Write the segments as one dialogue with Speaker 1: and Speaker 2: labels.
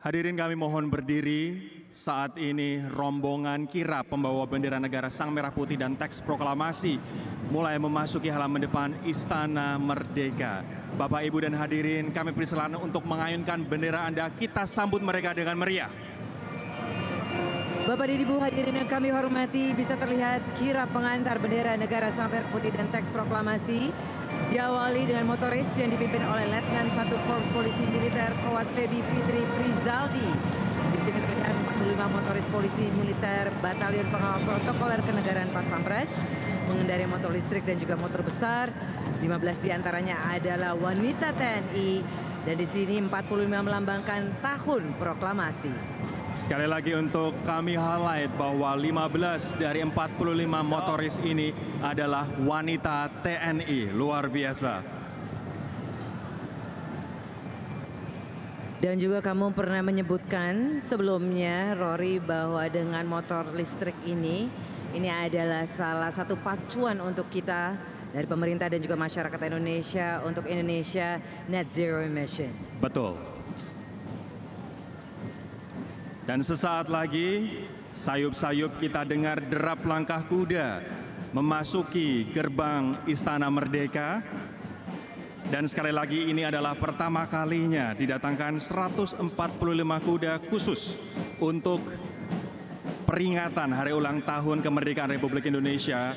Speaker 1: Hadirin kami mohon berdiri. Saat ini rombongan kirap pembawa bendera negara Sang Merah Putih dan teks proklamasi mulai memasuki halaman depan Istana Merdeka. Bapak, Ibu, dan hadirin, kami persilakan untuk mengayunkan bendera Anda. Kita sambut mereka dengan meriah.
Speaker 2: Bapak dan Ibu hadirin yang kami hormati, bisa terlihat kirap pengantar bendera negara Sang Merah Putih dan teks proklamasi diawali dengan motoris yang dipimpin oleh Letnan 1 Korps Polisi Militer Kowat Febi Fitri Frizaldi. Di sini terlihat 45 motoris polisi militer Batalion Pengawal Protokoler Kenegaraan Pas Pampres mengendarai motor listrik dan juga motor besar. 15 diantaranya adalah wanita TNI dan di sini 45 melambangkan tahun proklamasi.
Speaker 1: Sekali lagi untuk kami highlight bahwa 15 dari 45 motoris ini adalah wanita TNI. Luar biasa.
Speaker 2: Dan juga kamu pernah menyebutkan sebelumnya, Rory, bahwa dengan motor listrik ini adalah salah satu pacuan untuk kita dari pemerintah dan juga masyarakat Indonesia untuk Indonesia Net Zero Emission.
Speaker 1: Betul. Dan sesaat lagi, sayup-sayup kita dengar derap langkah kuda memasuki gerbang Istana Merdeka. Dan sekali lagi ini adalah pertama kalinya didatangkan 145 kuda khusus untuk peringatan Hari Ulang Tahun Kemerdekaan Republik Indonesia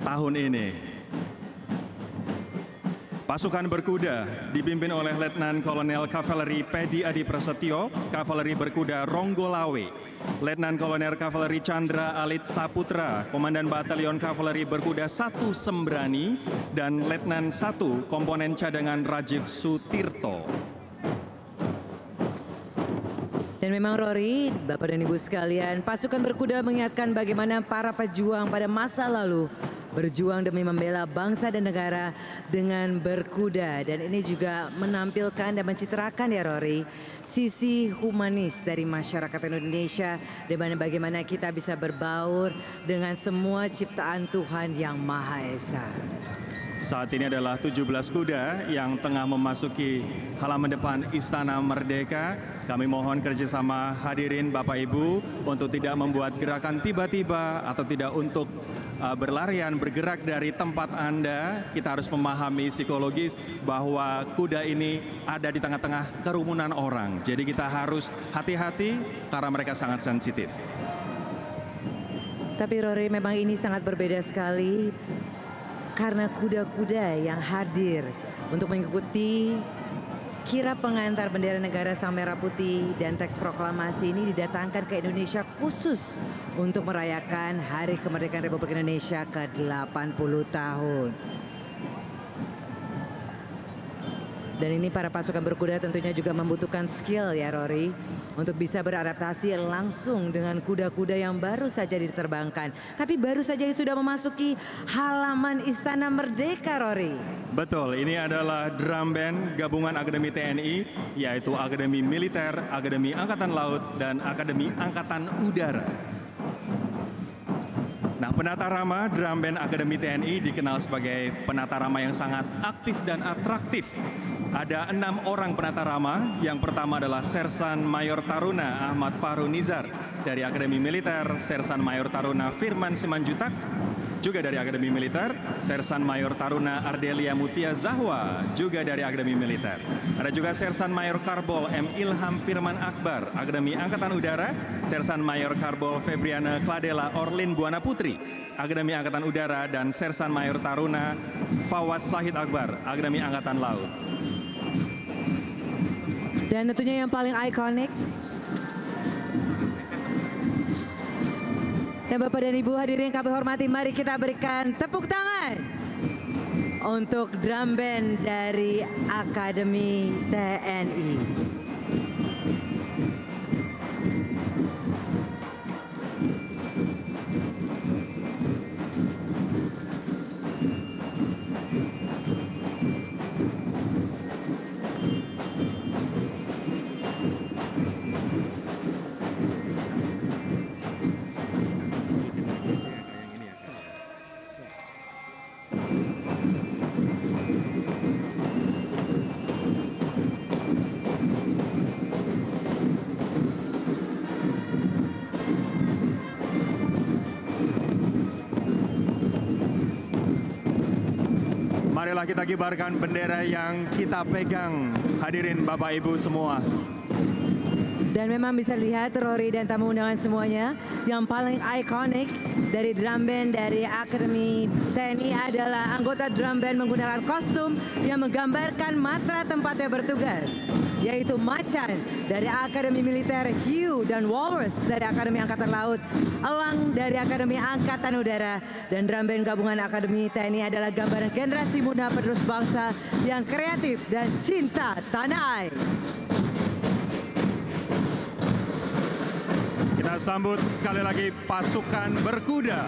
Speaker 1: tahun ini. Pasukan berkuda dipimpin oleh Letnan Kolonel Kavaleri Pedi Adi Prasetyo, Kavaleri berkuda Ronggolawe, Letnan Kolonel Kavaleri Chandra Alit Saputra, Komandan Batalion Kavaleri berkuda 1 Sembrani, dan Letnan 1 Komponen Cadangan Rajiv Sutirto.
Speaker 2: Dan memang Rory, Bapak dan Ibu sekalian, pasukan berkuda mengingatkan bagaimana para pejuang pada masa lalu berjuang demi membela bangsa dan negara dengan berkuda. Dan ini juga menampilkan dan mencitrakan ya Rory, sisi humanis dari masyarakat Indonesia, di mana bagaimana kita bisa berbaur dengan semua ciptaan Tuhan Yang Maha Esa.
Speaker 1: Saat ini adalah 17 kuda yang tengah memasuki halaman depan Istana Merdeka. Kami mohon kerjasama hadirin Bapak Ibu untuk tidak membuat gerakan tiba-tiba atau tidak untuk berlarian bergerak dari tempat Anda. Kita harus memahami psikologis bahwa kuda ini ada di tengah-tengah kerumunan orang. Jadi kita harus hati-hati karena mereka sangat sensitif.
Speaker 2: Tapi Rory, memang ini sangat berbeda sekali karena kuda-kuda yang hadir untuk mengikuti kirap pengantar bendera negara Sang Merah Putih dan teks proklamasi ini didatangkan ke Indonesia khusus untuk merayakan Hari Kemerdekaan Republik Indonesia ke-80 tahun. Dan ini para pasukan berkuda tentunya juga membutuhkan skill ya Rory, untuk bisa beradaptasi langsung dengan kuda-kuda yang baru saja diterbangkan. Tapi baru saja sudah memasuki halaman Istana Merdeka, Rory.
Speaker 1: Betul, ini adalah drum band gabungan Akademi TNI, yaitu Akademi Militer, Akademi Angkatan Laut, dan Akademi Angkatan Udara. Nah, penata rama drum band Akademi TNI dikenal sebagai penata rama yang sangat aktif dan atraktif. Ada 6 orang penata rama. Yang pertama adalah Sersan Mayor Taruna Ahmad Fahru Nizar dari Akademi Militer, Sersan Mayor Taruna Firman Simanjutak juga dari Akademi Militer, Sersan Mayor Taruna Ardelia Mutia Zahwa juga dari Akademi Militer. Ada juga Sersan Mayor Karbol M. Ilham Firman Akbar, Akademi Angkatan Udara, Sersan Mayor Karbol Febriana Kladela Orlin Buana Putri, Akademi Angkatan Udara, dan Sersan Mayor Taruna Fawaz Sahid Akbar, Akademi Angkatan Laut.
Speaker 2: Dan tentunya yang paling ikonik, dan Bapak dan Ibu hadirin yang kami hormati, mari kita berikan tepuk tangan untuk drum band dari Akademi TNI.
Speaker 1: Marilah kita kibarkan bendera yang kita pegang, hadirin Bapak Ibu semua.
Speaker 2: Dan memang bisa lihat Rory dan tamu undangan semuanya, yang paling ikonik dari drum band dari Akademi TNI adalah anggota drum band menggunakan kostum yang menggambarkan matra tempatnya bertugas, yaitu Macan dari Akademi Militer, Hiu dan Walrus dari Akademi Angkatan Laut, Elang dari Akademi Angkatan Udara, dan drum band gabungan Akademi TNI adalah gambaran generasi muda penerus bangsa yang kreatif dan cinta tanah air.
Speaker 1: Kita sambut sekali lagi pasukan berkuda.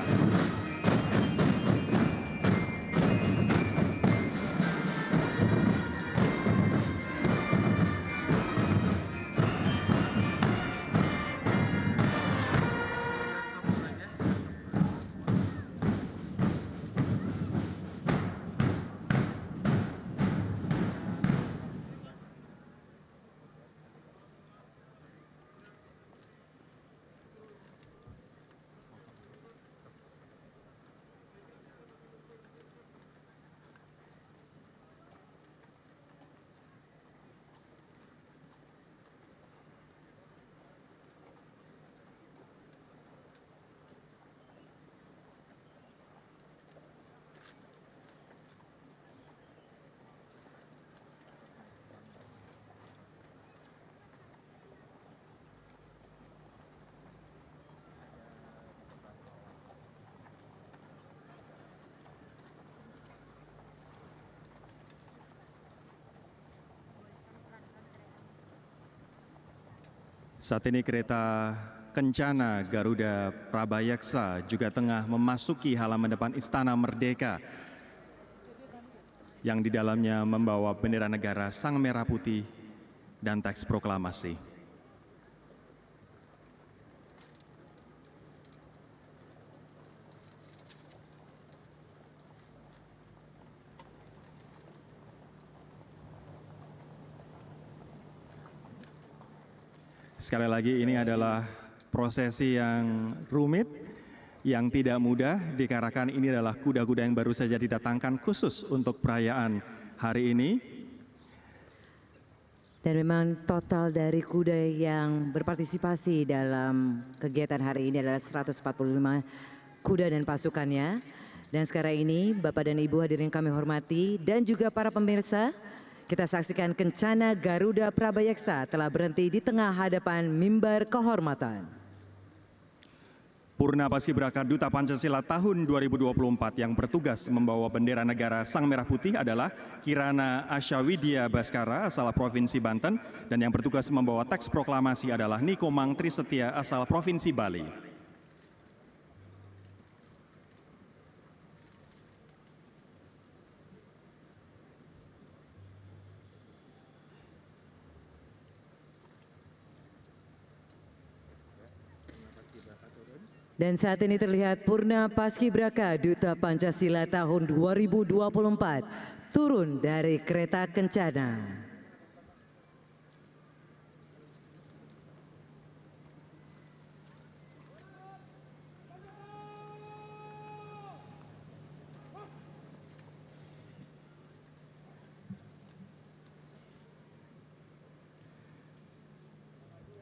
Speaker 1: Saat ini kereta Kencana Garuda Prabayaksa juga tengah memasuki halaman depan Istana Merdeka yang di dalamnya membawa bendera negara Sang Merah Putih dan teks proklamasi. Sekali lagi ini adalah prosesi yang rumit, yang tidak mudah dikarenakan ini adalah kuda-kuda yang baru saja didatangkan khusus untuk perayaan hari ini.
Speaker 2: Dan memang total dari kuda yang berpartisipasi dalam kegiatan hari ini adalah 145 kuda dan pasukannya. Dan sekarang ini Bapak dan Ibu hadirin kami hormati dan juga para pemirsa, kita saksikan Kencana Garuda Prabayaksa telah berhenti di tengah hadapan mimbar kehormatan.
Speaker 1: Purna Paskibraka Duta Pancasila tahun 2024 yang bertugas membawa bendera negara Sang Merah Putih adalah Kirana Asyawidya Baskara asal Provinsi Banten, dan yang bertugas membawa teks proklamasi adalah Niko Mangtri Setia asal Provinsi Bali.
Speaker 2: Dan saat ini terlihat Purna Paskibraka Duta Pancasila tahun 2024 turun dari kereta Kencana.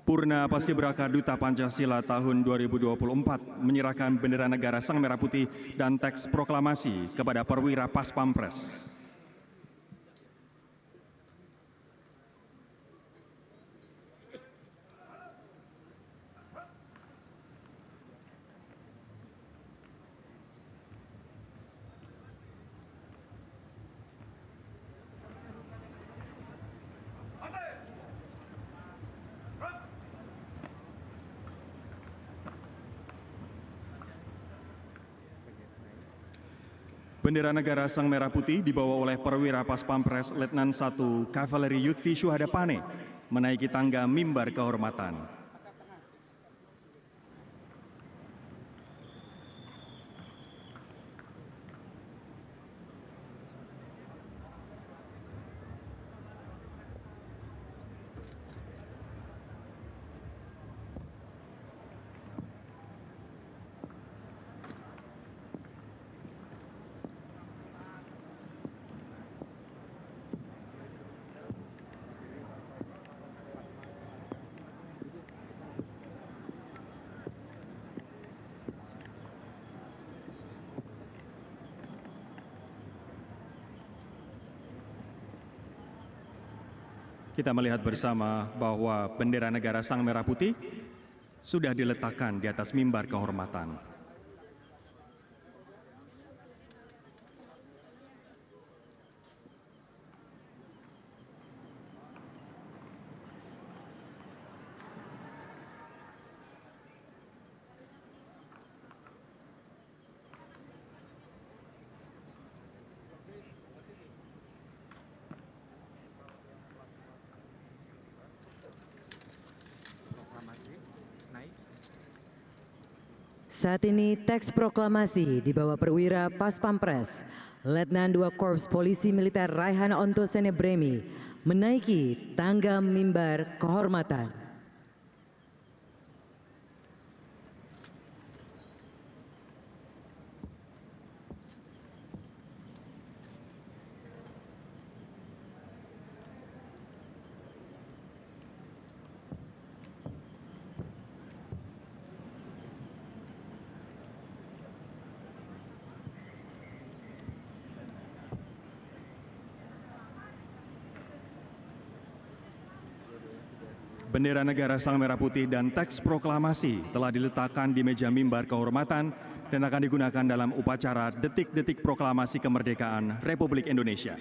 Speaker 1: Purna Paskibraka Duta Pancasila tahun 2024 menyerahkan bendera negara Sang Merah Putih dan teks proklamasi kepada perwira Pas Pampres. Bendera negara Sang Merah Putih dibawa oleh perwira Pas Pampres Letnan 1 Kavaleri Yudvi Syuhada Pane menaiki tangga mimbar kehormatan. Kita melihat bersama bahwa bendera negara Sang Merah Putih sudah diletakkan di atas mimbar kehormatan.
Speaker 2: Saat ini teks proklamasi dibawa perwira Pas Pampres, Letnan 2 Korps Polisi Militer Raihan Ontosene Bremi menaiki tangga mimbar kehormatan.
Speaker 1: Bendera negara Sang Merah Putih dan teks proklamasi telah diletakkan di meja mimbar kehormatan dan akan digunakan dalam upacara detik-detik proklamasi kemerdekaan Republik Indonesia.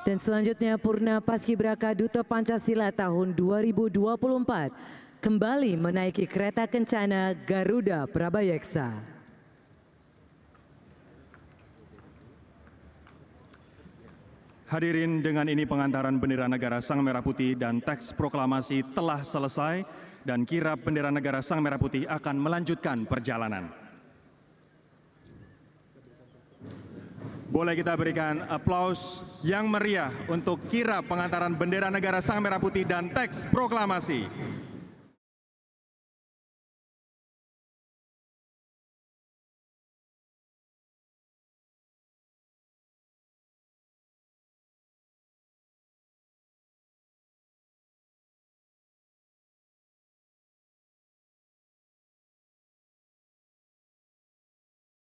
Speaker 2: Dan selanjutnya Purna Paskibraka Duta Pancasila tahun 2024 kembali menaiki kereta kencana Garuda Prabayeksa.
Speaker 1: Hadirin, dengan ini pengantaran bendera negara Sang Merah Putih dan teks proklamasi telah selesai dan kirap bendera negara Sang Merah Putih akan melanjutkan perjalanan. Boleh kita berikan aplaus yang meriah untuk kirap pengantaran bendera negara Sang Merah Putih dan teks proklamasi.